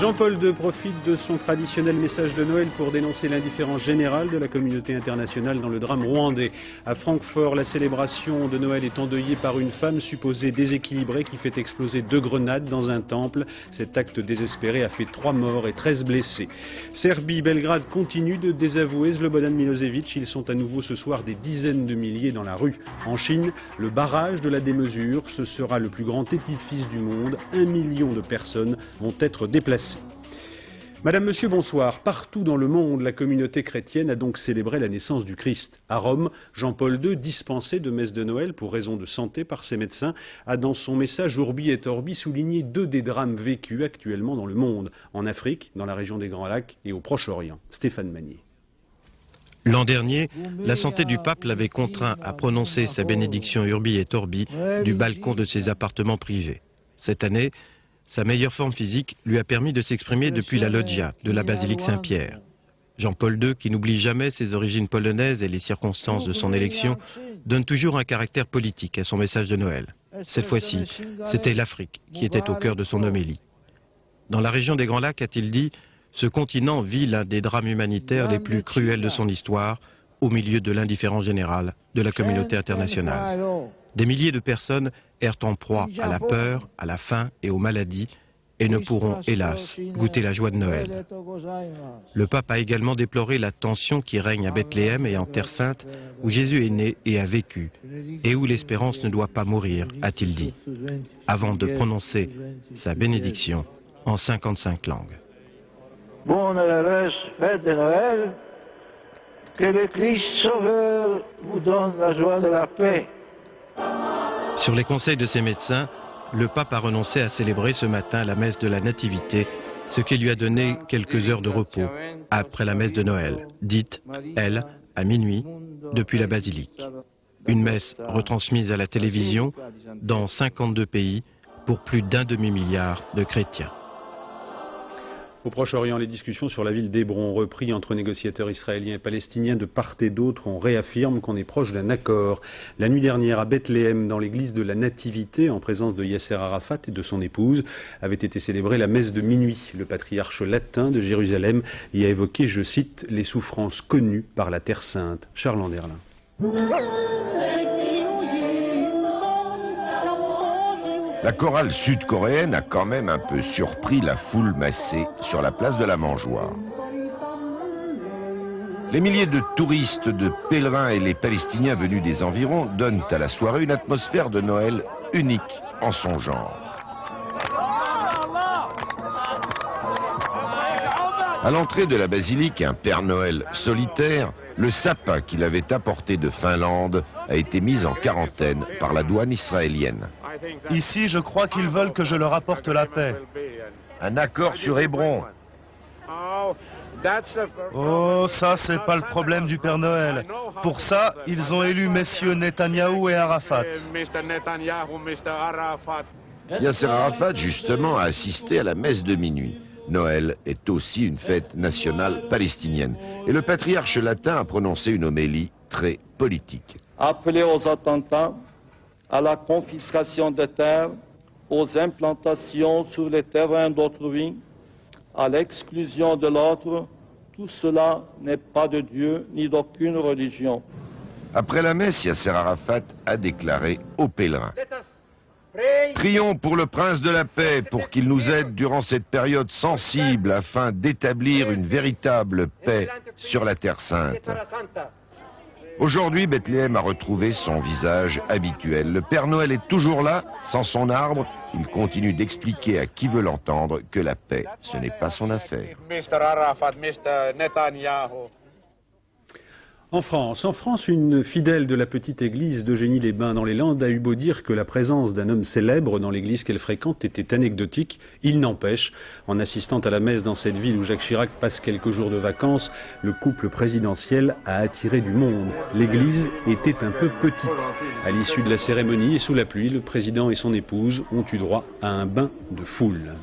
Jean-Paul II profite de son traditionnel message de Noël pour dénoncer l'indifférence générale de la communauté internationale dans le drame rwandais. À Francfort, la célébration de Noël est endeuillée par une femme supposée déséquilibrée qui fait exploser 2 grenades dans un temple. Cet acte désespéré a fait 3 morts et 13 blessés. Serbie, Belgrade continue de désavouer Slobodan Milosevic. Ils sont à nouveau ce soir des dizaines de milliers dans la rue. En Chine, le barrage de la démesure, ce sera le plus grand édifice du monde. 1 million de personnes vont être déplacées. Madame, Monsieur, bonsoir. Partout dans le monde, la communauté chrétienne a donc célébré la naissance du Christ. À Rome, Jean-Paul II, dispensé de messe de Noël pour raison de santé par ses médecins, a dans son message Urbi et Orbi souligné 2 des drames vécus actuellement dans le monde. En Afrique, dans la région des Grands Lacs et au Proche-Orient. Stéphane Magnier. L'an dernier, la santé du pape l'avait contraint à prononcer sa bénédiction Urbi et Orbi du balcon de ses appartements privés. Cette année, sa meilleure forme physique lui a permis de s'exprimer depuis la loggia de la basilique Saint-Pierre. Jean-Paul II, qui n'oublie jamais ses origines polonaises et les circonstances de son élection, donne toujours un caractère politique à son message de Noël. Cette fois-ci, c'était l'Afrique qui était au cœur de son homélie. Dans la région des Grands Lacs, a-t-il dit, ce continent vit l'un des drames humanitaires les plus cruels de son histoire, au milieu de l'indifférence générale de la communauté internationale. Des milliers de personnes errent en proie à la peur, à la faim et aux maladies et ne pourront, hélas, goûter la joie de Noël. Le pape a également déploré la tension qui règne à Bethléem et en Terre Sainte, où Jésus est né et a vécu, et où l'espérance ne doit pas mourir, a-t-il dit, avant de prononcer sa bénédiction en 55 langues. Bonne et heureuse fête de Noël, que le Christ Sauveur vous donne la joie de la paix. Sur les conseils de ses médecins, le pape a renoncé à célébrer ce matin la messe de la Nativité, ce qui lui a donné quelques heures de repos après la messe de Noël, dite, elle, à minuit, depuis la basilique. Une messe retransmise à la télévision dans 52 pays pour plus d'1 demi-milliard de chrétiens. Au Proche-Orient, les discussions sur la ville d'Hébron ont repris entre négociateurs israéliens et palestiniens de part et d'autre. On réaffirme qu'on est proche d'un accord. La nuit dernière, à Bethléem, dans l'église de la Nativité, en présence de Yasser Arafat et de son épouse, avait été célébrée la messe de minuit. Le patriarche latin de Jérusalem y a évoqué, je cite, les souffrances connues par la Terre Sainte. Charles Anderlin. La chorale sud-coréenne a quand même un peu surpris la foule massée sur la place de la Mangeoire. Les milliers de touristes, de pèlerins et les Palestiniens venus des environs donnent à la soirée une atmosphère de Noël unique en son genre. À l'entrée de la basilique, un Père Noël solitaire, le sapin qu'il avait apporté de Finlande a été mis en quarantaine par la douane israélienne. Ici, je crois qu'ils veulent que je leur apporte la paix. Un accord sur Hébron. Oh, ça, c'est pas le problème du Père Noël. Pour ça, ils ont élu messieurs Netanyahou et Arafat. Yasser Arafat, justement, a assisté à la messe de minuit. Noël est aussi une fête nationale palestinienne. Et le patriarche latin a prononcé une homélie très politique. Appelé aux attentats, à la confiscation des terres, aux implantations sur les terrains d'autrui, à l'exclusion de l'autre, tout cela n'est pas de Dieu ni d'aucune religion. Après la messe, Yasser Arafat a déclaré aux pèlerins: prions pour le prince de la paix, pour qu'il nous aide durant cette période sensible afin d'établir une véritable paix sur la Terre Sainte. Aujourd'hui, Bethléem a retrouvé son visage habituel. Le Père Noël est toujours là, sans son arbre. Il continue d'expliquer à qui veut l'entendre que la paix, ce n'est pas son affaire. En France, une fidèle de la petite église d'Eugénie-les-Bains dans les Landes a eu beau dire que la présence d'un homme célèbre dans l'église qu'elle fréquente était anecdotique. Il n'empêche, en assistant à la messe dans cette ville où Jacques Chirac passe quelques jours de vacances, le couple présidentiel a attiré du monde. L'église était un peu petite. À l'issue de la cérémonie et sous la pluie, le président et son épouse ont eu droit à un bain de foule.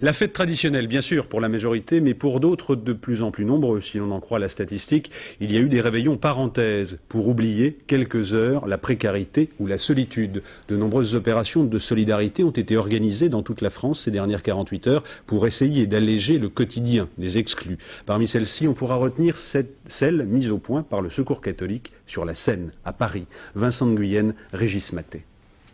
La fête traditionnelle, bien sûr, pour la majorité, mais pour d'autres de plus en plus nombreux, si l'on en croit la statistique, il y a eu des réveillons parenthèses pour oublier quelques heures la précarité ou la solitude. De nombreuses opérations de solidarité ont été organisées dans toute la France ces dernières 48 heures pour essayer d'alléger le quotidien des exclus. Parmi celles-ci, on pourra retenir celle mise au point par le Secours catholique sur la Seine, à Paris. Vincent de Guyenne, Régis Maté.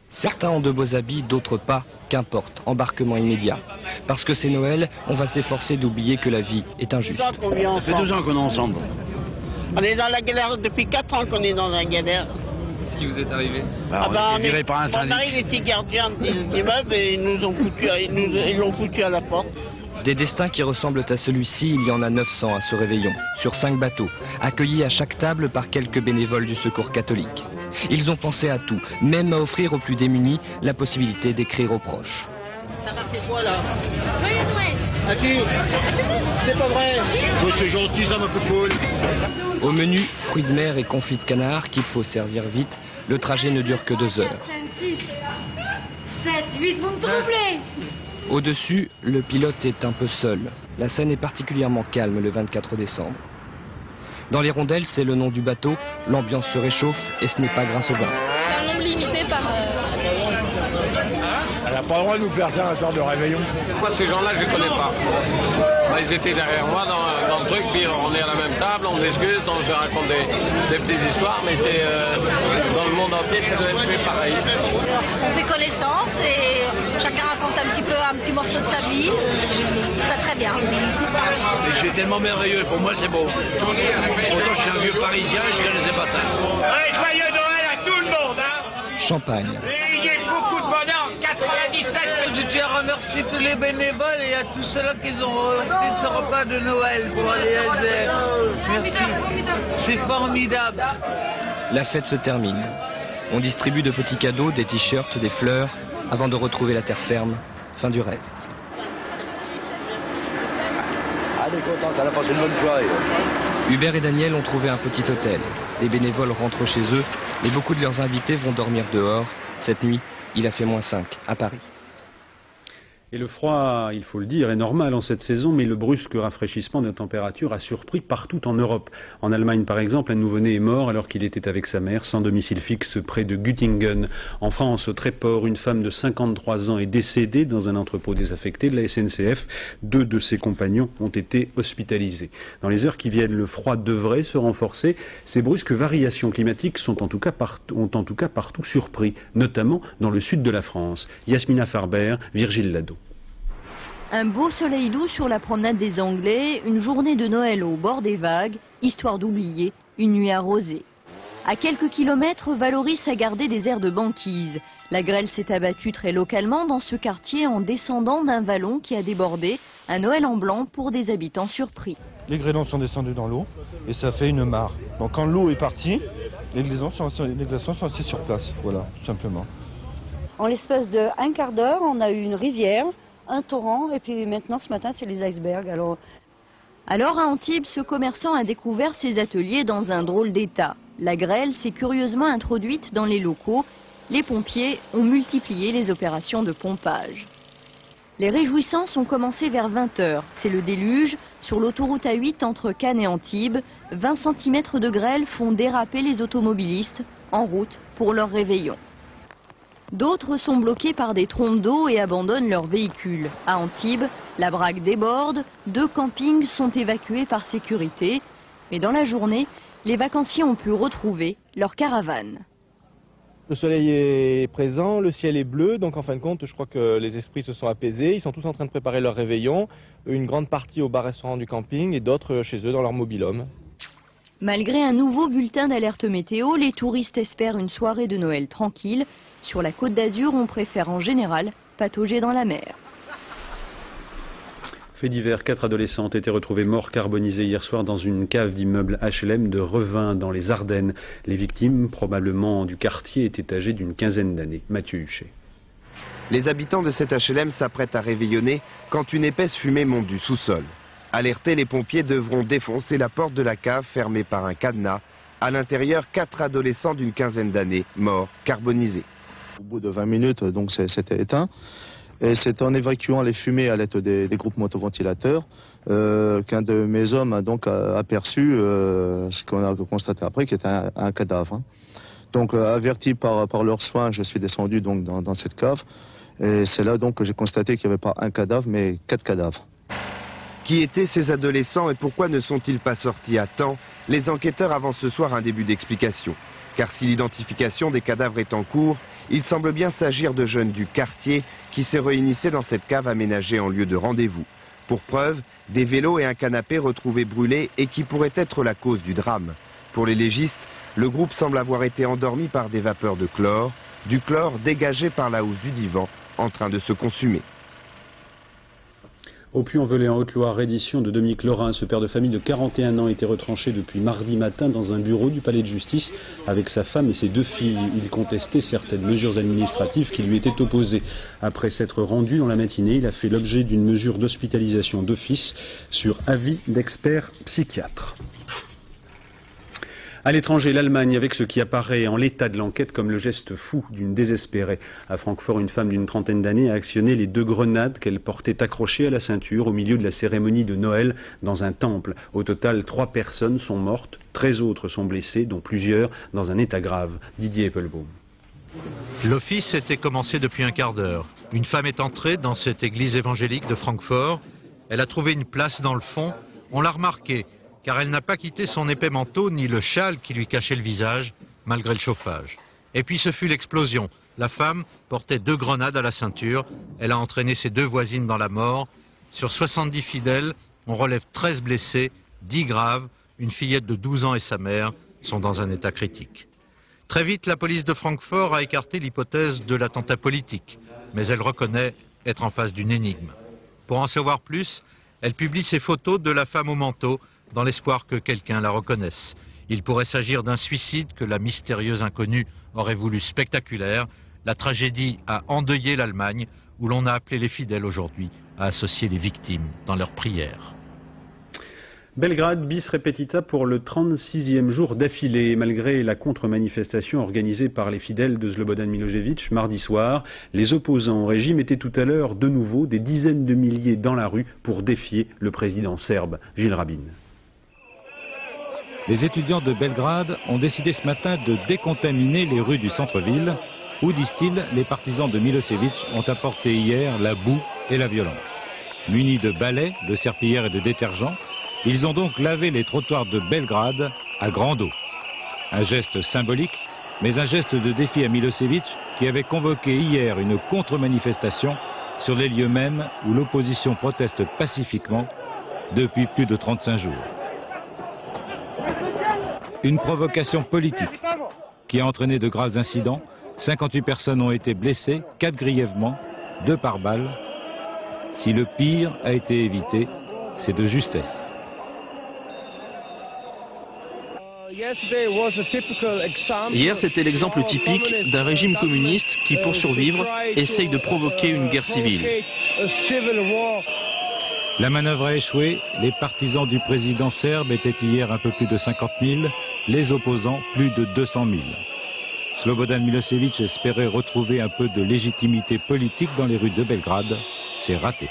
Certains ont de beaux habits, d'autres pas, qu'importe, embarquement immédiat. Parce que c'est Noël, on va s'efforcer d'oublier que la vie est injuste. Ça fait 2 ans qu'on est ensemble. On est dans la galère depuis 4 ans qu'on est dans la galère. Qu'est-ce qui vous est arrivé? On est viré par un syndic. Mon mari était gardien d'immeuble et ils l'ont foutu à la porte. Des destins qui ressemblent à celui-ci, il y en a 900 à ce réveillon, sur 5 bateaux, accueillis à chaque table par quelques bénévoles du Secours catholique. Ils ont pensé à tout, même à offrir aux plus démunis la possibilité d'écrire aux proches. Ça va faire quoi là? À qui? C'est pas vrai. Oh, c'est gentil ça ma poupoule. Au menu, fruits de mer et confits de canard qu'il faut servir vite. Le trajet ne dure que 2 heures. 7, 8, vous me troublez. Au-dessus, le pilote est un peu seul. La Seine est particulièrement calme le 24 décembre. Dans les rondelles, c'est le nom du bateau, l'ambiance se réchauffe et ce n'est pas grâce au vin. C'est un nombre limité par... Elle n'a pas le droit de nous faire ça un soir de réveillon. Moi, ces gens-là, je ne les connais pas. Ils étaient derrière moi dans le truc, puis on est à la même table, on discute, on se raconte des petites histoires, mais c'est dans le monde entier, ça doit être pareil. On fait connaissance et chacun raconte un petit morceau de sa vie. C'est très bien. C'est tellement merveilleux, pour moi c'est beau. Pourtant je suis un vieux parisien et je ne connaissais pas ça. Ouais, joyeux Noël à tout le monde, hein. Champagne. Et il y a beaucoup de bonheur, 97. Je tiens à remercier tous les bénévoles et à tous ceux-là qui ont fait ce repas de Noël pour les ASR. Merci. C'est formidable. La fête se termine. On distribue de petits cadeaux, des t-shirts, des fleurs, avant de retrouver la terre ferme. Fin du rêve. Elle est contente, elle a passé une bonne soirée. Hubert et Daniel ont trouvé un petit hôtel. Les bénévoles rentrent chez eux et beaucoup de leurs invités vont dormir dehors. Cette nuit, il a fait -5 à Paris. Et le froid, il faut le dire, est normal en cette saison, mais le brusque rafraîchissement de la température a surpris partout en Europe. En Allemagne, par exemple, un nouveau-né est mort alors qu'il était avec sa mère, sans domicile fixe, près de Göttingen. En France, au Tréport, une femme de 53 ans est décédée dans un entrepôt désaffecté de la SNCF. 2 de ses compagnons ont été hospitalisés. Dans les heures qui viennent, le froid devrait se renforcer. Ces brusques variations climatiques ont en tout cas partout surpris, notamment dans le sud de la France. Yasmina Farber, Virgile Lado. Un beau soleil doux sur la promenade des Anglais, une journée de Noël au bord des vagues, histoire d'oublier une nuit arrosée. À quelques kilomètres, Valoris a gardé des airs de banquise. La grêle s'est abattue très localement dans ce quartier en descendant d'un vallon qui a débordé. Un Noël en blanc pour des habitants surpris. Les grêlons sont descendus dans l'eau et ça fait une mare. Donc quand l'eau est partie, les glaçons sont restés sur place, voilà, tout simplement. En l'espace d'un quart d'heure, on a eu une rivière, un torrent, et puis maintenant ce matin c'est les icebergs. Alors à Antibes, ce commerçant a découvert ses ateliers dans un drôle d'état. La grêle s'est curieusement introduite dans les locaux. Les pompiers ont multiplié les opérations de pompage. Les réjouissances ont commencé vers 20 h. C'est le déluge. Sur l'autoroute A8 entre Cannes et Antibes, 20 cm de grêle font déraper les automobilistes en route pour leur réveillon. D'autres sont bloqués par des trompes d'eau et abandonnent leurs véhicules. À Antibes, la Brague déborde, 2 campings sont évacués par sécurité. Mais dans la journée, les vacanciers ont pu retrouver leur caravane. Le soleil est présent, le ciel est bleu, donc en fin de compte, je crois que les esprits se sont apaisés. Ils sont tous en train de préparer leur réveillon, une grande partie au bar-restaurant du camping et d'autres chez eux dans leur mobil-home. Malgré un nouveau bulletin d'alerte météo, les touristes espèrent une soirée de Noël tranquille. Sur la Côte d'Azur, on préfère en général patauger dans la mer. Fait divers, 4 adolescents ont été retrouvés morts carbonisés hier soir dans une cave d'immeuble HLM de Revin dans les Ardennes. Les victimes, probablement du quartier, étaient âgées d'une quinzaine d'années. Mathieu Huchet. Les habitants de cet HLM s'apprêtent à réveillonner quand une épaisse fumée monte du sous-sol. Alertés, les pompiers devront défoncer la porte de la cave fermée par un cadenas. À l'intérieur, 4 adolescents d'une quinzaine d'années, morts, carbonisés. Au bout de 20 minutes, donc c'était éteint. Et c'est en évacuant les fumées à l'aide des groupes motoventilateurs qu'un de mes hommes a donc aperçu ce qu'on a constaté après, qui était un cadavre. Hein. Donc averti par leurs soins, je suis descendu donc dans cette cave. Et c'est là donc que j'ai constaté qu'il n'y avait pas un cadavre, mais 4 cadavres. Qui étaient ces adolescents et pourquoi ne sont-ils pas sortis à temps? Les enquêteurs avancent ce soir un début d'explication. Car si l'identification des cadavres est en cours, il semble bien s'agir de jeunes du quartier qui se réunissaient dans cette cave aménagée en lieu de rendez-vous. Pour preuve, des vélos et un canapé retrouvés brûlés et qui pourraient être la cause du drame. Pour les légistes, le groupe semble avoir été endormi par des vapeurs de chlore, du chlore dégagé par la housse du divan en train de se consumer. Au Puy-en-Velay, en Haute-Loire, reddition de Dominique Laurin. Ce père de famille de 41 ans était retranché depuis mardi matin dans un bureau du palais de justice avec sa femme et ses 2 filles. Il contestait certaines mesures administratives qui lui étaient opposées. Après s'être rendu dans la matinée, il a fait l'objet d'une mesure d'hospitalisation d'office sur avis d'experts psychiatres. À l'étranger, l'Allemagne, avec ce qui apparaît en l'état de l'enquête comme le geste fou d'une désespérée. À Francfort, une femme d'une trentaine d'années a actionné les 2 grenades qu'elle portait accrochées à la ceinture au milieu de la cérémonie de Noël dans un temple. Au total, 3 personnes sont mortes, 13 autres sont blessées, dont plusieurs dans un état grave. Didier Eppelbaum. L'office était commencé depuis un quart d'heure. Une femme est entrée dans cette église évangélique de Francfort. Elle a trouvé une place dans le fond. On l'a remarqué, car elle n'a pas quitté son épais manteau ni le châle qui lui cachait le visage, malgré le chauffage. Et puis ce fut l'explosion. La femme portait 2 grenades à la ceinture. Elle a entraîné ses 2 voisines dans la mort. Sur 70 fidèles, on relève 13 blessés, 10 graves. Une fillette de 12 ans et sa mère sont dans un état critique. Très vite, la police de Francfort a écarté l'hypothèse de l'attentat politique, mais elle reconnaît être en face d'une énigme. Pour en savoir plus, elle publie ses photos de la femme au manteau, dans l'espoir que quelqu'un la reconnaisse. Il pourrait s'agir d'un suicide que la mystérieuse inconnue aurait voulu spectaculaire. La tragédie a endeuillé l'Allemagne, où l'on a appelé les fidèles aujourd'hui à associer les victimes dans leurs prières. Belgrade bis repetita pour le 36e jour d'affilée. Malgré la contre-manifestation organisée par les fidèles de Slobodan Milošević mardi soir, les opposants au régime étaient tout à l'heure de nouveau des dizaines de milliers dans la rue pour défier le président serbe, Gilles Rabin. Les étudiants de Belgrade ont décidé ce matin de décontaminer les rues du centre-ville, où, disent-ils, les partisans de Milošević ont apporté hier la boue et la violence. Munis de balais, de serpillères et de détergents, ils ont donc lavé les trottoirs de Belgrade à grande eau. Un geste symbolique, mais un geste de défi à Milošević qui avait convoqué hier une contre-manifestation sur les lieux mêmes où l'opposition proteste pacifiquement depuis plus de 35 jours. Une provocation politique qui a entraîné de graves incidents. 58 personnes ont été blessées, 4 grièvement, 2 par balle. Si le pire a été évité, c'est de justesse. Hier, c'était l'exemple typique d'un régime communiste qui, pour survivre, essaye de provoquer une guerre civile. La manœuvre a échoué. Les partisans du président serbe étaient hier un peu plus de 50 000, les opposants plus de 200 000. Slobodan Milošević espérait retrouver un peu de légitimité politique dans les rues de Belgrade. C'est raté.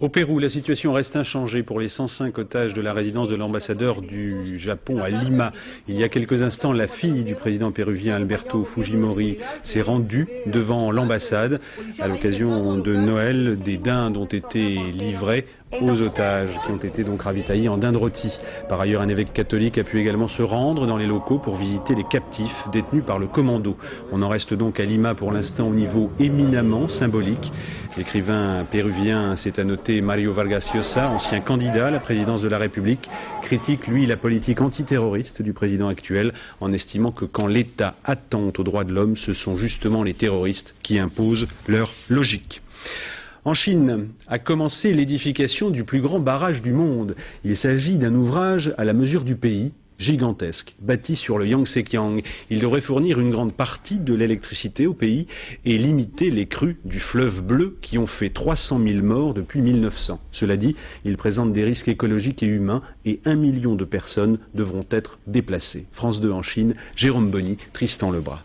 Au Pérou, la situation reste inchangée pour les 105 otages de la résidence de l'ambassadeur du Japon à Lima. Il y a quelques instants, la fille du président péruvien Alberto Fujimori s'est rendue devant l'ambassade. À l'occasion de Noël, des dindes ont été livrées aux otages qui ont été donc ravitaillés en dindes rôties. Par ailleurs, un évêque catholique a pu également se rendre dans les locaux pour visiter les captifs détenus par le commando. On en reste donc à Lima pour l'instant au niveau éminemment symbolique. L'écrivain péruvien s'est annoté Mario Vargas Llosa, ancien candidat à la présidence de la République, critique lui la politique antiterroriste du président actuel en estimant que quand l'État attente aux droits de l'homme, ce sont justement les terroristes qui imposent leur logique. En Chine a commencé l'édification du plus grand barrage du monde. Il s'agit d'un ouvrage à la mesure du pays, gigantesque, bâti sur le Yangtze-Kiang. Il devrait fournir une grande partie de l'électricité au pays et limiter les crues du fleuve bleu qui ont fait 300 000 morts depuis 1900. Cela dit, il présente des risques écologiques et humains et 1 million de personnes devront être déplacées. France 2 en Chine, Jérôme Bonny, Tristan Lebras.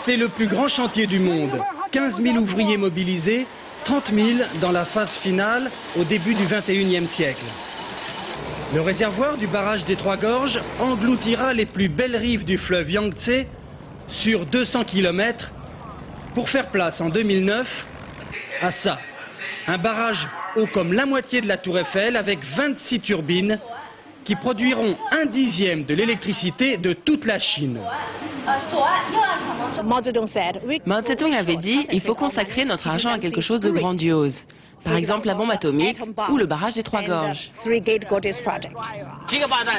C'est le plus grand chantier du monde. 15 000 ouvriers mobilisés, 30 000 dans la phase finale au début du XXIe siècle. Le réservoir du barrage des Trois Gorges engloutira les plus belles rives du fleuve Yangtze sur 200 km pour faire place en 2009 à ça. Un barrage haut comme la moitié de la Tour Eiffel avec 26 turbines qui produiront 1/10 de l'électricité de toute la Chine. Mao Zedong avait dit il faut consacrer notre argent à quelque chose de grandiose. Par exemple la bombe atomique ou le barrage des Trois Gorges.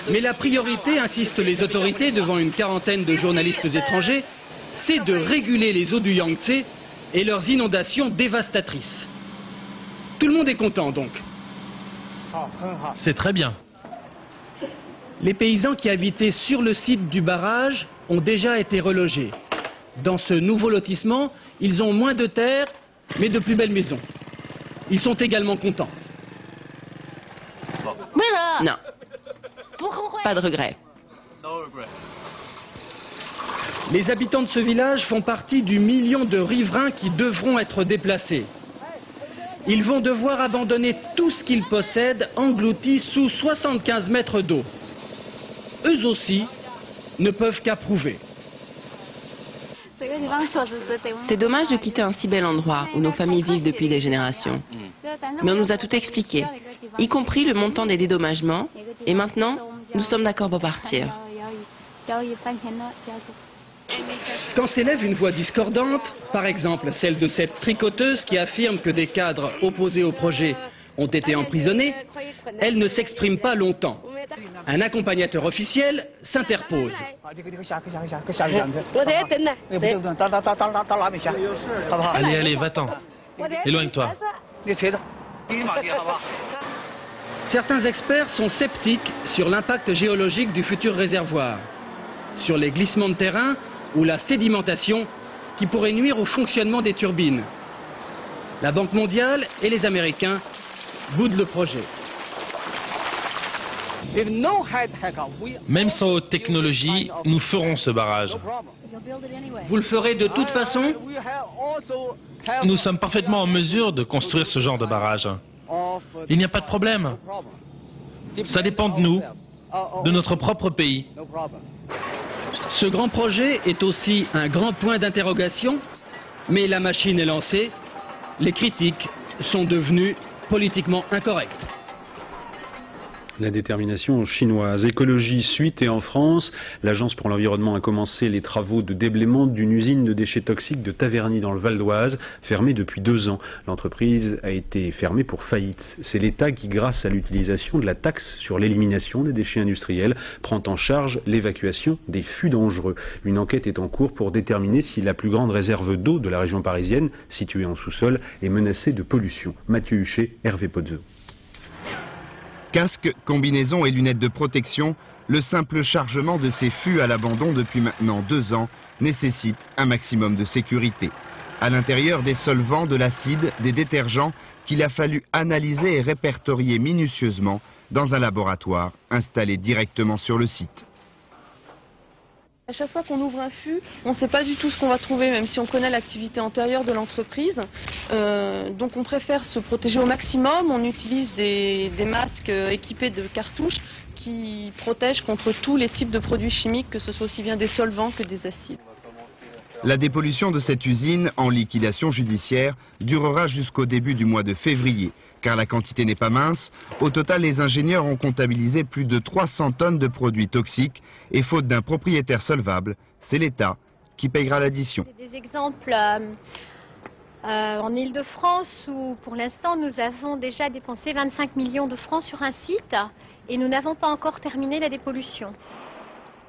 Mais la priorité, insistent les autorités devant une quarantaine de journalistes étrangers, c'est de réguler les eaux du Yangtze et leurs inondations dévastatrices. Tout le monde est content donc. C'est très bien. Les paysans qui habitaient sur le site du barrage ont déjà été relogés. Dans ce nouveau lotissement, ils ont moins de terre, mais de plus belles maisons. Ils sont également contents. Non. Pas de regret. Les habitants de ce village font partie du million de riverains qui devront être déplacés. Ils vont devoir abandonner tout ce qu'ils possèdent, englouti sous 75 mètres d'eau. Eux aussi ne peuvent qu'approuver. C'est dommage de quitter un si bel endroit où nos familles vivent depuis des générations. Mais on nous a tout expliqué, y compris le montant des dédommagements, et maintenant, nous sommes d'accord pour partir. Quand s'élève une voix discordante, par exemple celle de cette tricoteuse qui affirme que des cadres opposés au projet ont été emprisonnés, elle ne s'exprime pas longtemps. Un accompagnateur officiel s'interpose. Allez, allez, va-t'en. Éloigne-toi. Certains experts sont sceptiques sur l'impact géologique du futur réservoir, sur les glissements de terrain ou la sédimentation qui pourrait nuire au fonctionnement des turbines. La Banque mondiale et les Américains boudent le projet. Même sans haute technologie, nous ferons ce barrage. Vous le ferez de toute façon? Nous sommes parfaitement en mesure de construire ce genre de barrage. Il n'y a pas de problème. Ça dépend de nous, de notre propre pays. Ce grand projet est aussi un grand point d'interrogation, mais la machine est lancée. Les critiques sont devenues politiquement incorrectes. La détermination chinoise. Écologie, suite et en France, l'Agence pour l'environnement a commencé les travaux de déblaiement d'une usine de déchets toxiques de Taverny dans le Val d'Oise, fermée depuis 2 ans. L'entreprise a été fermée pour faillite. C'est l'État qui, grâce à l'utilisation de la taxe sur l'élimination des déchets industriels, prend en charge l'évacuation des fûts dangereux. Une enquête est en cours pour déterminer si la plus grande réserve d'eau de la région parisienne, située en sous-sol, est menacée de pollution. Mathieu Huchet, Hervé Pozzo. Casque, combinaison et lunettes de protection, le simple chargement de ces fûts à l'abandon depuis maintenant 2 ans nécessite un maximum de sécurité. À l'intérieur des solvants, de l'acide, des détergents qu'il a fallu analyser et répertorier minutieusement dans un laboratoire installé directement sur le site. À chaque fois qu'on ouvre un fût, on ne sait pas du tout ce qu'on va trouver, même si on connaît l'activité antérieure de l'entreprise. Donc on préfère se protéger au maximum. On utilise des masques équipés de cartouches qui protègent contre tous les types de produits chimiques, que ce soit aussi bien des solvants que des acides. La dépollution de cette usine, en liquidation judiciaire, durera jusqu'au début du mois de février. Car la quantité n'est pas mince. Au total, les ingénieurs ont comptabilisé plus de 300 tonnes de produits toxiques. Et faute d'un propriétaire solvable, c'est l'État qui payera l'addition. Des exemples en Île-de-France où pour l'instant nous avons déjà dépensé 25 millions de francs sur un site et nous n'avons pas encore terminé la dépollution.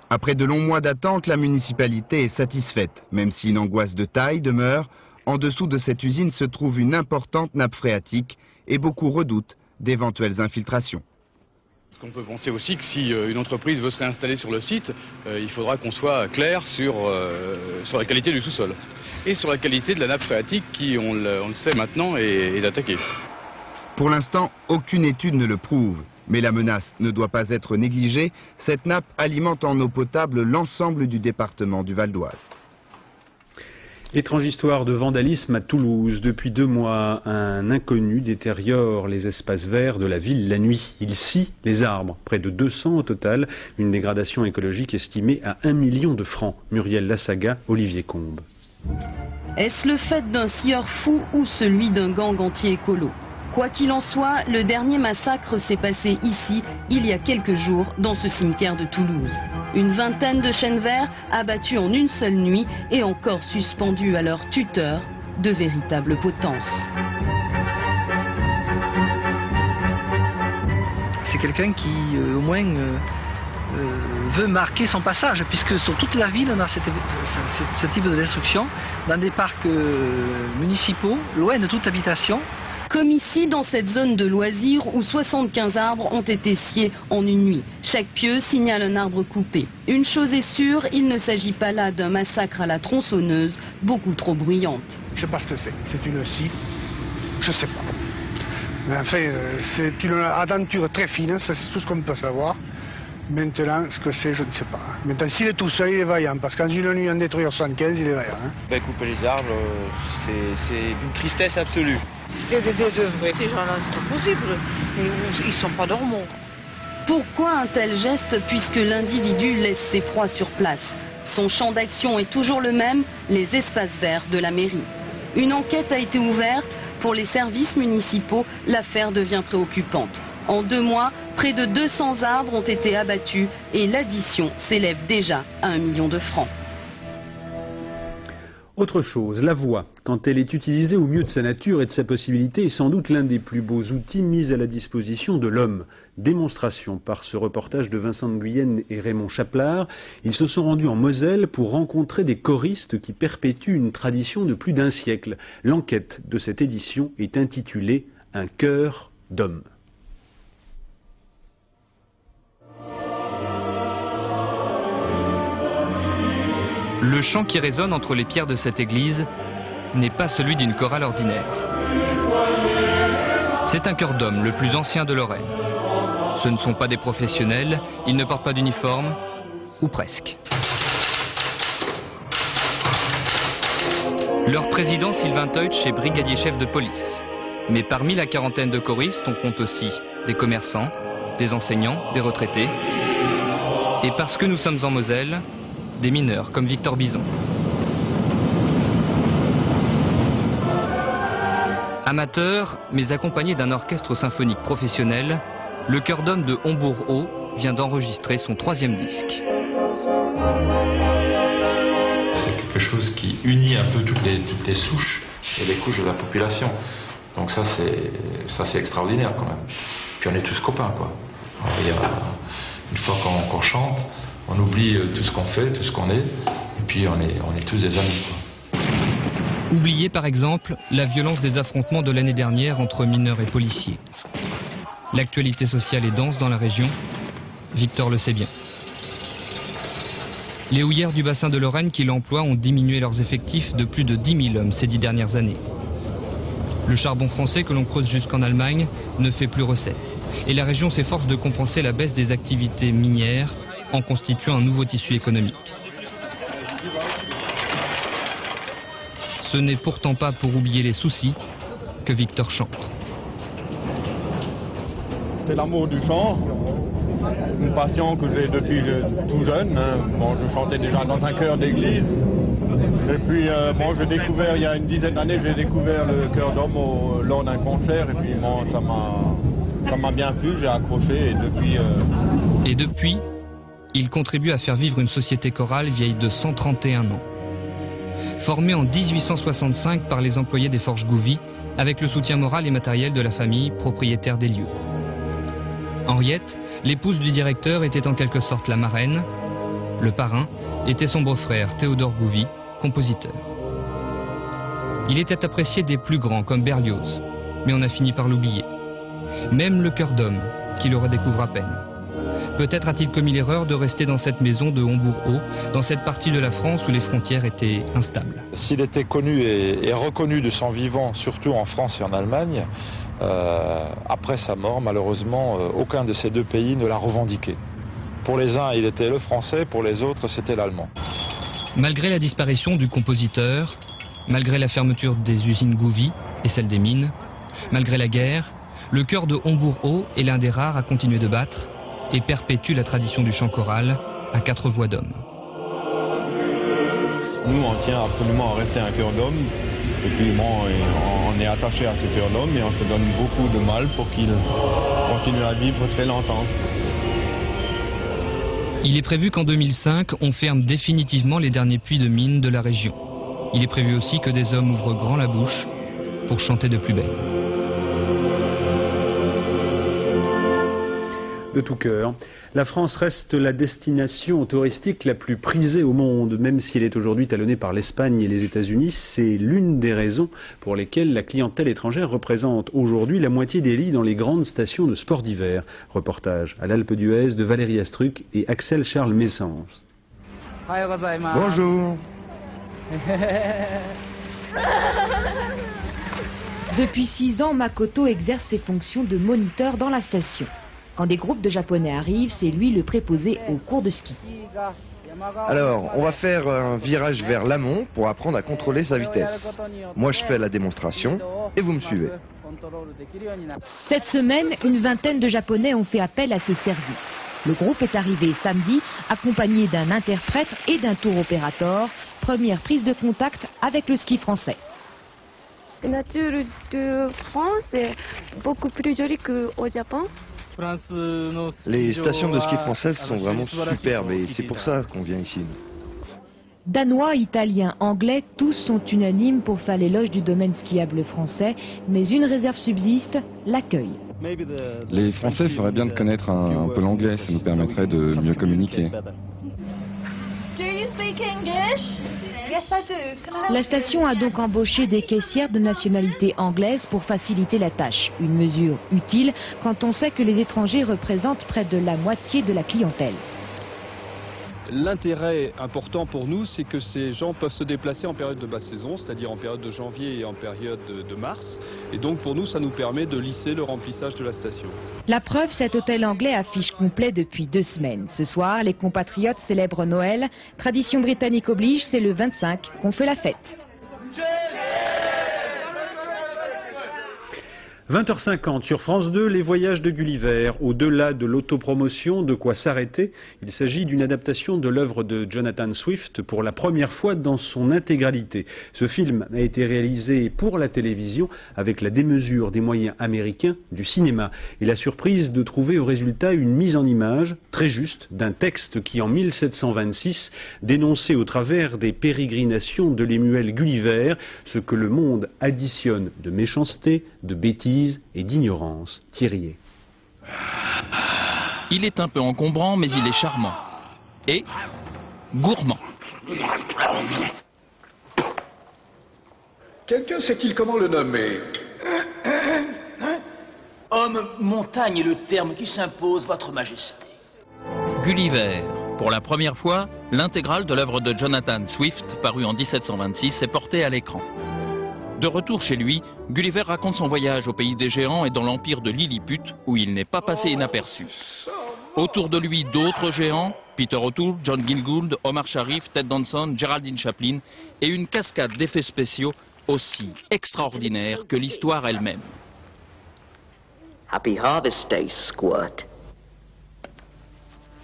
Après de longs mois d'attente, la municipalité est satisfaite, même si une angoisse de taille demeure. En dessous de cette usine se trouve une importante nappe phréatique et beaucoup redoutent d'éventuelles infiltrations. Parce qu'on peut penser aussi que si une entreprise veut se réinstaller sur le site, il faudra qu'on soit clair sur la qualité du sous-sol et sur la qualité de la nappe phréatique qui, on le sait maintenant, est attaquée. Pour l'instant, aucune étude ne le prouve, mais la menace ne doit pas être négligée. Cette nappe alimente en eau potable l'ensemble du département du Val d'Oise. Étrange histoire de vandalisme à Toulouse. Depuis 2 mois, un inconnu détériore les espaces verts de la ville la nuit. Il scie les arbres, près de 200 au total, une dégradation écologique estimée à 1 million de francs. Muriel Lassaga, Olivier Combes. Est-ce le fait d'un scieur fou ou celui d'un gang anti-écolo? Quoi qu'il en soit, le dernier massacre s'est passé ici, il y a quelques jours, dans ce cimetière de Toulouse. Une vingtaine de chênes verts abattus en une seule nuit et encore suspendus à leur tuteur, de véritables potences. C'est quelqu'un qui, au moins, veut marquer son passage, puisque sur toute la ville, on a ce type de destruction, dans des parcs municipaux, loin de toute habitation. Comme ici, dans cette zone de loisirs où 75 arbres ont été sciés en une nuit. Chaque pieu signale un arbre coupé. Une chose est sûre, il ne s'agit pas là d'un massacre à la tronçonneuse, beaucoup trop bruyante. Je sais pas ce que c'est. C'est une scie. Je sais pas. Mais enfin, c'est une aventure très fine, ça c'est tout ce qu'on peut savoir. Maintenant, ce que c'est, je ne sais pas. Maintenant, s'il est tout seul, il est vaillant, parce qu'en une nuit, en détruire 75, il est vaillant. Hein. Couper les arbres, c'est une tristesse absolue. C'est des désœuvrés. Ces gens-là, c'est pas possible. Ils sont pas normaux. Pourquoi un tel geste, puisque l'individu laisse ses proies sur place? Son champ d'action est toujours le même, les espaces verts de la mairie. Une enquête a été ouverte. Pour les services municipaux, l'affaire devient préoccupante. En 2 mois, près de 200 arbres ont été abattus et l'addition s'élève déjà à 1 million de francs. Autre chose, la voix, quand elle est utilisée au mieux de sa nature et de sa possibilité, est sans doute l'un des plus beaux outils mis à la disposition de l'homme. Démonstration par ce reportage de Vincent de Guyenne et Raymond Chaplard. Ils se sont rendus en Moselle pour rencontrer des choristes qui perpétuent une tradition de plus d'1 siècle. L'enquête de cette édition est intitulée « Un chœur d'hommes ». Le chant qui résonne entre les pierres de cette église n'est pas celui d'une chorale ordinaire. C'est un chœur d'hommes, le plus ancien de Lorraine. Ce ne sont pas des professionnels, ils ne portent pas d'uniforme, ou presque. Leur président, Sylvain Teutsch, est brigadier chef de police. Mais parmi la quarantaine de choristes, on compte aussi des commerçants, des enseignants, des retraités. Et parce que nous sommes en Moselle, des mineurs comme Victor Bison. Amateur, mais accompagné d'un orchestre symphonique professionnel, le chœur d'hommes de Hombourg-Haut vient d'enregistrer son 3e disque. C'est quelque chose qui unit un peu toutes les souches et les couches de la population. Donc ça c'est extraordinaire quand même. Puis on est tous copains quoi. Une fois qu'on chante, on oublie tout ce qu'on fait, tout ce qu'on est, et puis on est tous des amis, quoi. Oubliez par exemple la violence des affrontements de l'année dernière entre mineurs et policiers. L'actualité sociale est dense dans la région, Victor le sait bien. Les houillères du bassin de Lorraine qui l'emploient ont diminué leurs effectifs de plus de 10 000 hommes ces 10 dernières années. Le charbon français que l'on creuse jusqu'en Allemagne ne fait plus recette. Et la région s'efforce de compenser la baisse des activités minières en constituant un nouveau tissu économique. Ce n'est pourtant pas pour oublier les soucis que Victor chante. C'est l'amour du chant, une passion que j'ai depuis tout jeune. Bon, je chantais déjà dans un chœur d'église. Et puis, j'ai découvert, il y a une dizaine d'années, j'ai découvert le chœur d'homme lors d'un concert. Et puis, ça m'a bien plu, j'ai accroché. Et depuis, il contribue à faire vivre une société chorale vieille de 131 ans. Formée en 1865 par les employés des Forges Gouvy, avec le soutien moral et matériel de la famille propriétaire des lieux. Henriette, l'épouse du directeur, était en quelque sorte la marraine. Le parrain était son beau-frère Théodore Gouvy, compositeur. Il était apprécié des plus grands comme Berlioz, mais on a fini par l'oublier. Même le chœur d'homme, qui le redécouvre à peine. Peut-être a-t-il commis l'erreur de rester dans cette maison de Hombourg-Haut, dans cette partie de la France où les frontières étaient instables. S'il était connu et reconnu de son vivant, surtout en France et en Allemagne, après sa mort, malheureusement, aucun de ces deux pays ne l'a revendiqué. Pour les uns, il était le français, pour les autres, c'était l'allemand. Malgré la disparition du compositeur, Malgré la fermeture des usines Gouvy et celle des mines, malgré la guerre, le chœur de Hombourg-Haut est l'un des rares à continuer de battre et perpétue la tradition du chant choral à 4 voix d'hommes. Nous, on tient absolument à rester un chœur d'hommes. Et puis bon, on est attaché à ce chœur d'hommes et on se donne beaucoup de mal pour qu'il continue à vivre très longtemps. Il est prévu qu'en 2005, on ferme définitivement les derniers puits de mines de la région. Il est prévu aussi que des hommes ouvrent grand la bouche pour chanter de plus belle. De tout cœur. La France reste la destination touristique la plus prisée au monde, même si elle est aujourd'hui talonnée par l'Espagne et les États-Unis. C'est l'une des raisons pour lesquelles la clientèle étrangère représente aujourd'hui la moitié des lits dans les grandes stations de sport d'hiver. Reportage à l'Alpe d'Huez de Valérie Astruc et Axel Charles Messens. Bonjour. Depuis 6 ans, Makoto exerce ses fonctions de moniteur dans la station. Quand des groupes de Japonais arrivent, c'est lui le préposé au cours de ski. Alors, on va faire un virage vers l'amont pour apprendre à contrôler sa vitesse. Moi, je fais la démonstration et vous me suivez. Cette semaine, une vingtaine de Japonais ont fait appel à ses services. Le groupe est arrivé samedi, accompagné d'un interprète et d'un tour opérateur. Première prise de contact avec le ski français. La nature de France est beaucoup plus jolie qu'au Japon. Les stations de ski françaises sont vraiment superbes et c'est pour ça qu'on vient ici. Danois, Italiens, Anglais, tous sont unanimes pour faire l'éloge du domaine skiable français, mais une réserve subsiste, l'accueil. Les Français feraient bien de connaître un peu l'anglais, ça nous permettrait de mieux communiquer. Do you speak English? Yes, I do. La station a donc embauché des caissières de nationalité anglaise pour faciliter la tâche. Une mesure utile quand on sait que les étrangers représentent près de la moitié de la clientèle. L'intérêt important pour nous, c'est que ces gens peuvent se déplacer en période de basse saison, c'est-à-dire en période de janvier et en période de mars. Et donc pour nous, ça nous permet de lisser le remplissage de la station. La preuve, cet hôtel anglais affiche complet depuis 2 semaines. Ce soir, les compatriotes célèbrent Noël. Tradition britannique oblige, c'est le 25 qu'on fait la fête. 20h50 sur France 2, les voyages de Gulliver. Au-delà de l'autopromotion, de quoi s'arrêter. Il s'agit d'une adaptation de l'œuvre de Jonathan Swift pour la première fois dans son intégralité. Ce film a été réalisé pour la télévision avec la démesure des moyens américains du cinéma. Et la surprise de trouver au résultat une mise en image très juste d'un texte qui en 1726 dénonçait au travers des pérégrinations de Lemuel Gulliver ce que le monde additionne de méchanceté, de bêtises et d'ignorance. Thierry. Il est un peu encombrant, mais il est charmant. Et gourmand. Quelqu'un sait-il comment le nommer? Homme montagne est le terme qui s'impose, Votre Majesté. Gulliver. Pour la première fois, l'intégrale de l'œuvre de Jonathan Swift, parue en 1726, est portée à l'écran. De retour chez lui, Gulliver raconte son voyage au pays des géants et dans l'empire de Lilliput, où il n'est pas passé inaperçu. Autour de lui, d'autres géants, Peter O'Toole, John Gielgud, Omar Sharif, Ted Danson, Geraldine Chaplin, et une cascade d'effets spéciaux aussi extraordinaires que l'histoire elle-même. Happy Harvest Day, Squirt.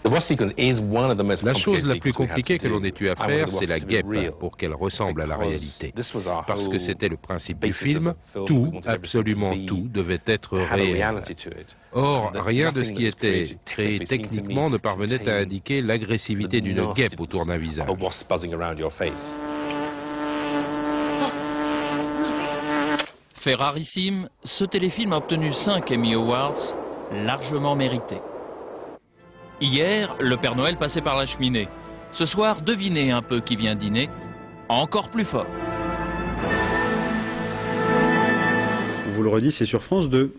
La chose la plus compliquée que l'on ait eu à faire, c'est la guêpe, pour qu'elle ressemble à la réalité. Parce que c'était le principe du film, tout, absolument tout, devait être réel. Or, rien de ce qui était créé techniquement ne parvenait à indiquer l'agressivité d'une guêpe autour d'un visage. Fait rarissime, ce téléfilm a obtenu 5 Emmy Awards, largement mérités. Hier, le Père Noël passait par la cheminée. Ce soir, devinez un peu qui vient dîner, encore plus fort. vous le redis, c'est sur France 2.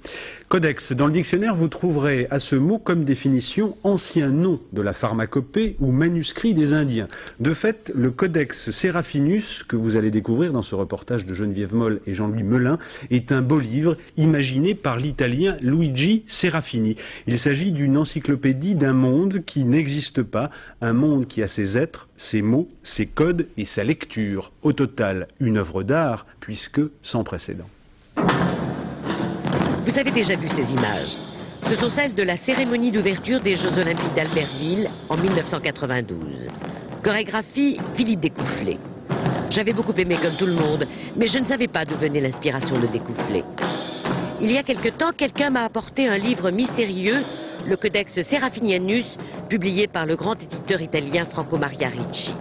Codex. Dans le dictionnaire, vous trouverez à ce mot comme définition ancien nom de la pharmacopée ou manuscrit des Indiens. De fait, le Codex Seraphinus, que vous allez découvrir dans ce reportage de Geneviève Moll et Jean-Louis Melin, est un beau livre imaginé par l'italien Luigi Serafini. Il s'agit d'une encyclopédie d'un monde qui n'existe pas, un monde qui a ses êtres, ses mots, ses codes et sa lecture. Au total, une œuvre d'art, puisque sans précédent. Vous avez déjà vu ces images. Ce sont celles de la cérémonie d'ouverture des Jeux Olympiques d'Albertville en 1992. Chorégraphie, Philippe Découfflé. J'avais beaucoup aimé comme tout le monde, mais je ne savais pas d'où venait l'inspiration de Découfflé. Il y a quelque temps, quelqu'un m'a apporté un livre mystérieux, le Codex Serafinianus, publié par le grand éditeur italien Franco Maria Ricci.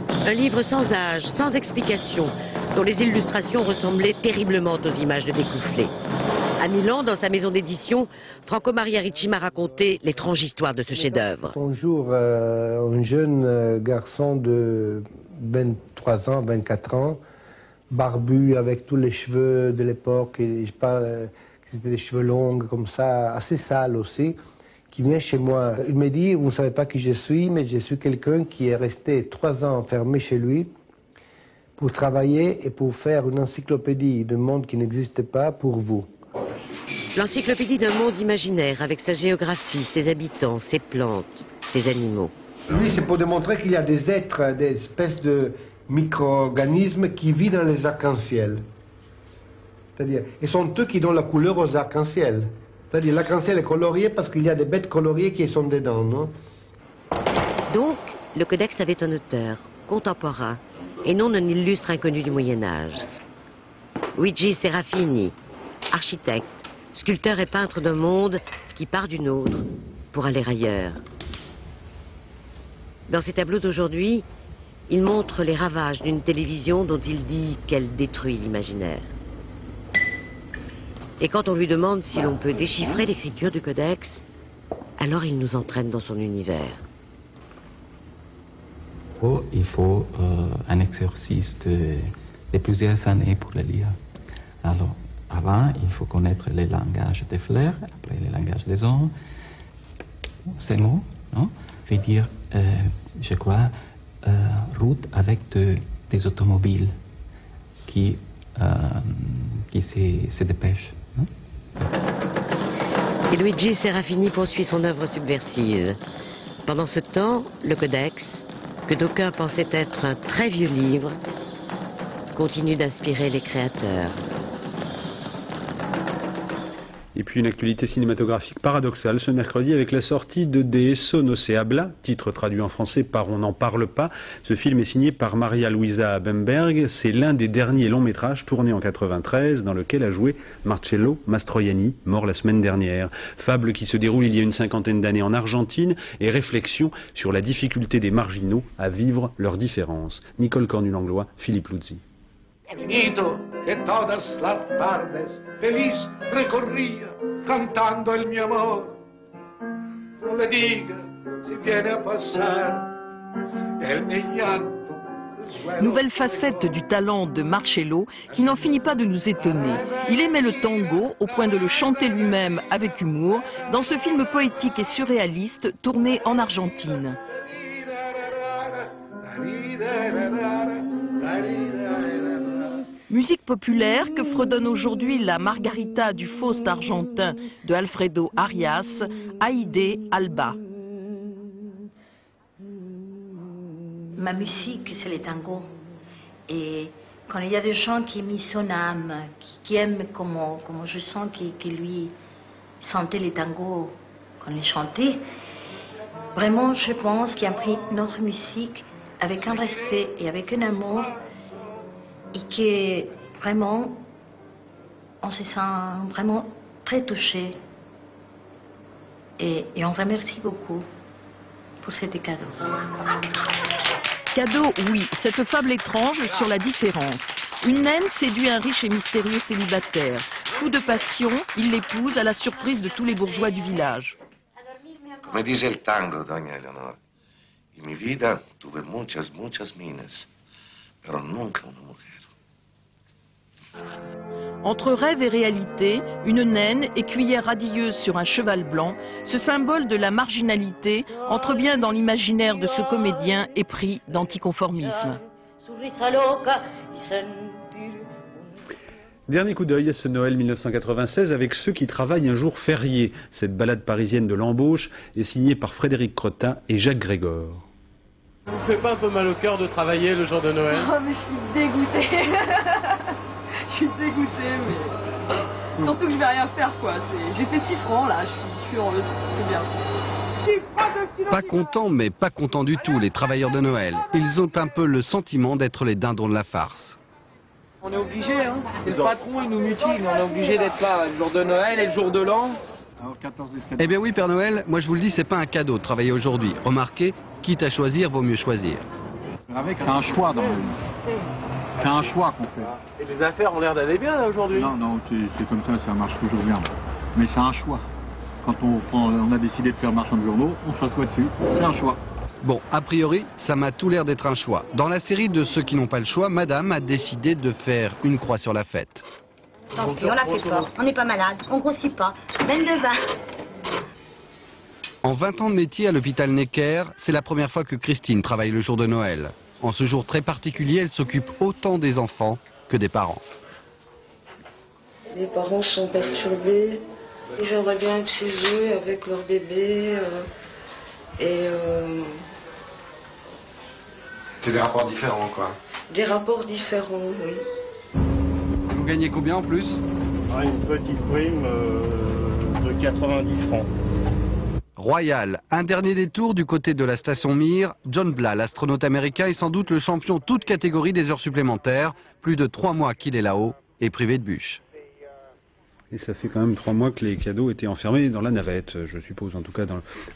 Un livre sans âge, sans explication, dont les illustrations ressemblaient terriblement aux images de Découfflé. À Milan, dans sa maison d'édition, Franco Maria Ricci m'a raconté l'étrange histoire de ce chef-d'œuvre. Un jour, un jeune garçon de 23 ans, 24 ans, barbu avec tous les cheveux de l'époque, et je parle, c'était des cheveux longs comme ça, assez sales aussi, qui vient chez moi. Il me dit, vous ne savez pas qui je suis, mais je suis quelqu'un qui est resté 3 ans enfermé chez lui pour travailler et pour faire une encyclopédie d'un monde qui n'existe pas pour vous. L'encyclopédie d'un monde imaginaire avec sa géographie, ses habitants, ses plantes, ses animaux. Lui, c'est pour démontrer qu'il y a des êtres, des espèces de micro-organismes qui vivent dans les arcs-en-ciel. C'est-à-dire, ils sont eux qui donnent la couleur aux arcs-en-ciel. C'est-à-dire, l'arc-en-ciel est colorié parce qu'il y a des bêtes coloriées qui sont dedans, non? Donc, le Codex avait un auteur, contemporain, et non un illustre inconnu du Moyen-Âge. Luigi Serafini, architecte, sculpteur et peintre d'un monde qui part d'une autre pour aller ailleurs. Dans ses tableaux d'aujourd'hui, il montre les ravages d'une télévision dont il dit qu'elle détruit l'imaginaire. Et quand on lui demande si l'on peut déchiffrer l'écriture du Codex, alors il nous entraîne dans son univers. Il faut un exercice de plusieurs années pour le lire. Alors, avant, il faut connaître les langages des fleurs, après les langages des hommes. Ces mots, non, veut dire, je crois, route avec des automobiles qui se dépêchent. Non? Et Luigi Serafini poursuit son œuvre subversive. Pendant ce temps, le Codex, que d'aucuns pensaient être un très vieux livre, continue d'inspirer les créateurs. Et puis une actualité cinématographique paradoxale ce mercredi avec la sortie de De Eso no se habla, titre traduit en français par On n'en parle pas. Ce film est signé par Maria Luisa Bemberg. C'est l'un des derniers longs métrages tournés en 93 dans lequel a joué Marcello Mastroianni, mort la semaine dernière. Fable qui se déroule il y a une 50aine d'années en Argentine et réflexion sur la difficulté des marginaux à vivre leurs différences. Nicole Cornu-Langlois, Philippe Luzzi. Finito che todas las tardes feliz recorría cantando el mi amor. No le diga si viene a pasar el mi llanto. Nouvelle facette du talent de Marcello qui n'en finit pas de nous étonner. Il aimait le tango au point de le chanter lui-même avec humour dans ce film poétique et surréaliste tourné en Argentine. Musique populaire que fredonne aujourd'hui la Margarita du Faust argentin de Alfredo Arias, Aïdé Alba. Ma musique, c'est le tango. Et quand il y a des gens qui aiment son âme, qui aiment comme je sens que lui sentait le tango quand il chantait, vraiment, je pense qu'il a pris notre musique avec un respect et avec un amour et que vraiment, on se sent vraiment très touché. Et on remercie beaucoup pour cet cadeau. Cadeau, oui, cette fable étrange sur la différence. Une naine séduit un riche et mystérieux célibataire. Fou de passion, il l'épouse à la surprise de tous les bourgeois du village. Come dice il tango, doña Eleonora, en mi vida tuve muchas, muchas minas, pero nunca una mujer. Entre rêve et réalité, une naine, écuyère radieuse sur un cheval blanc, ce symbole de la marginalité entre bien dans l'imaginaire de ce comédien épris d'anticonformisme. Dernier coup d'œil à ce Noël 1996 avec ceux qui travaillent un jour férié. Cette balade parisienne de l'embauche est signée par Frédéric Crottin et Jacques Grégor. Ça vous fait pas un peu mal au cœur de travailler le jour de Noël? Oh mais je suis dégoûtée. Je suis dégoûtée, mais surtout que je vais rien faire quoi. J'ai fait 6 francs là, je suis heureuse, c'est bien. Pas contents, mais pas contents du tout, les travailleurs de Noël. Ils ont un peu le sentiment d'être les dindons de la farce. On est obligé, hein. Le patron il nous mutile, on est obligé d'être là le jour de Noël et le jour de l'an. Eh bien oui, Père Noël, moi je vous le dis, c'est pas un cadeau de travailler aujourd'hui. Remarquez, quitte à choisir, vaut mieux choisir. Avec, c'est un choix dans la vie. C'est un choix qu'on fait. Et les affaires ont l'air d'aller bien là aujourd'hui? Non, non, c'est comme ça marche toujours bien. Mais c'est un choix. Quand on a décidé de faire marchand de journaux, on s'assoit dessus. C'est un choix. Bon, a priori, ça m'a tout l'air d'être un choix. Dans la série de ceux qui n'ont pas le choix, Madame a décidé de faire une croix sur la fête. Tant pis, on la fait pas. On n'est pas malade, on grossit pas. Veine de vin. En 20 ans de métier à l'hôpital Necker, c'est la première fois que Christine travaille le jour de Noël. En ce jour très particulier, elle s'occupe autant des enfants que des parents. Les parents sont perturbés. Ils aimeraient bien être chez eux avec leur bébé. C'est des rapports différents, quoi. Des rapports différents, oui. Vous gagnez combien en plus? Une petite prime de 90 francs. Royal, un dernier détour du côté de la station Mir. John Blah, l'astronaute américain, est sans doute le champion toute catégorie des heures supplémentaires. Plus de 3 mois qu'il est là-haut et privé de bûche. Et ça fait quand même 3 mois que les cadeaux étaient enfermés dans la navette, je suppose, en tout cas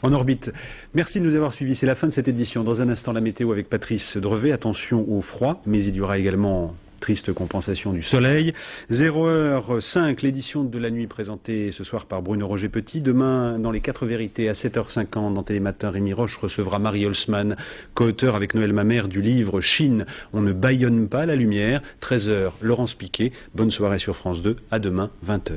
en orbite. Merci de nous avoir suivis. C'est la fin de cette édition. Dans un instant, la météo avec Patrice Drevet. Attention au froid, mais il y aura également triste compensation du soleil. 0h05, l'édition de la nuit présentée ce soir par Bruno Roger Petit. Demain, dans les 4 vérités, à 7h50, dans Télématin, Rémi Roche recevra Marie Holzmann, co-auteur avec Noël Mamère du livre Chine, on ne bâillonne pas la lumière. 13h, Laurence Piquet. Bonne soirée sur France 2. À demain, 20h.